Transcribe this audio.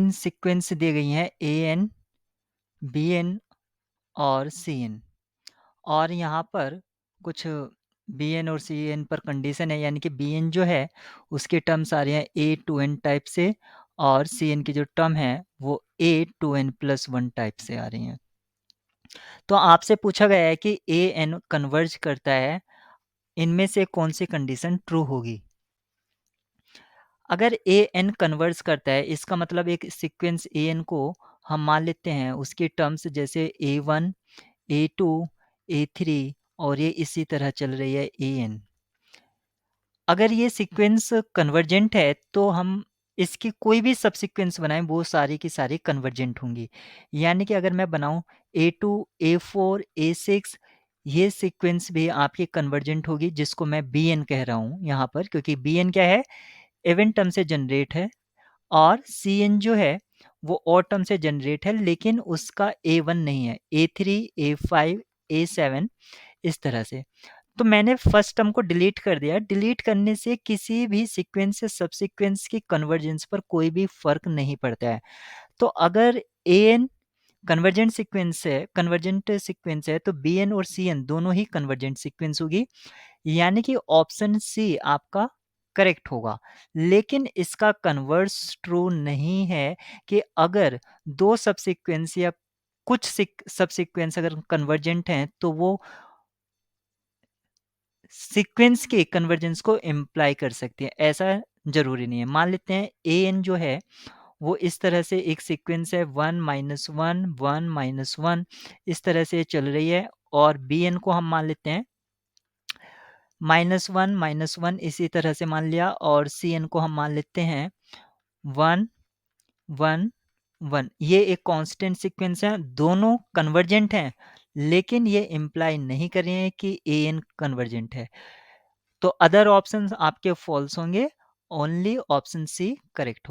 तीन सीक्वेंस दी गई हैं एन, बीएन और सीएन, और यहाँ पर कुछ बीएन और सीएन पर कंडीशन है, यानी कि बीएन जो है उसके टर्म्स आ रहे हैं ए टू एन टाइप से, और सीएन की जो टर्म है वो A two N plus one type से आ रही हैं। तो आपसे पूछा गया है कि ए एन कन्वर्ज करता है, इनमें से कौन सी कंडीशन ट्रू होगी। अगर ए एन कन्वर्ज करता है, इसका मतलब एक सीक्वेंस ए एन को हम मान लेते हैं उसके टर्म्स जैसे A one, A two, A three, और ये इसी तरह चल रही है ए एन। अगर ये सीक्वेंस कन्वर्जेंट है तो हम इसकी कोई भी सब सीक्वेंस बनाएं वो सारी की सारी कन्वर्जेंट होंगी। यानी कि अगर मैं बनाऊं A2, A4, A6, ये सीक्वेंस भी आपकी कन्वर्जेंट होगी, जिसको मैं BN कह रहा हूं यहाँ पर, क्योंकि BN क्या है, इवेंट टर्म से जनरेट है, और CN जो है वो ऑड टर्म से जनरेट है, लेकिन उसका A1 नहीं है, A3, A5, A7 इस तरह से। तो मैंने फर्स्ट टर्म को डिलीट कर दिया। डिलीट करने से किसी भी सीक्वेंस से सब सीक्वेंस की कन्वर्जेंस पर कोई भी फर्क नहीं पड़ता है। तो अगर एन कन्वर्जेंट सीक्वेंस है तो बी एन और सी एन दोनों ही कन्वर्जेंट सीक्वेंस होगी, यानी कि ऑप्शन सी आपका करेक्ट होगा। लेकिन इसका कन्वर्स ट्रू नहीं है कि अगर दो सब सीक्वेंस या कुछ सब सीक्वेंस अगर कन्वर्जेंट हैं तो वो सीक्वेंस के कन्वर्जेंस को इम्प्लाई कर सकती है, ऐसा जरूरी नहीं है। मान लेते हैं ए एन जो है वो इस तरह से एक सीक्वेंस है 1 - 1 1 - 1 इस तरह से चल रही है, और बी एन को हम मान लेते हैं -1 - 1 इसी तरह से मान लिया, और सी एन को हम मान लेते हैं 1 1 1। ये एक कांस्टेंट सीक्वेंस है, दोनों कन्वर्जेंट हैं, लेकिन ये इम्प्लाई नहीं कर रहे हैं कि ए एन कन्वर्जेंट है। तो अदर ऑप्शंस आपके फॉल्स होंगे, ओनली ऑप्शन सी करेक्ट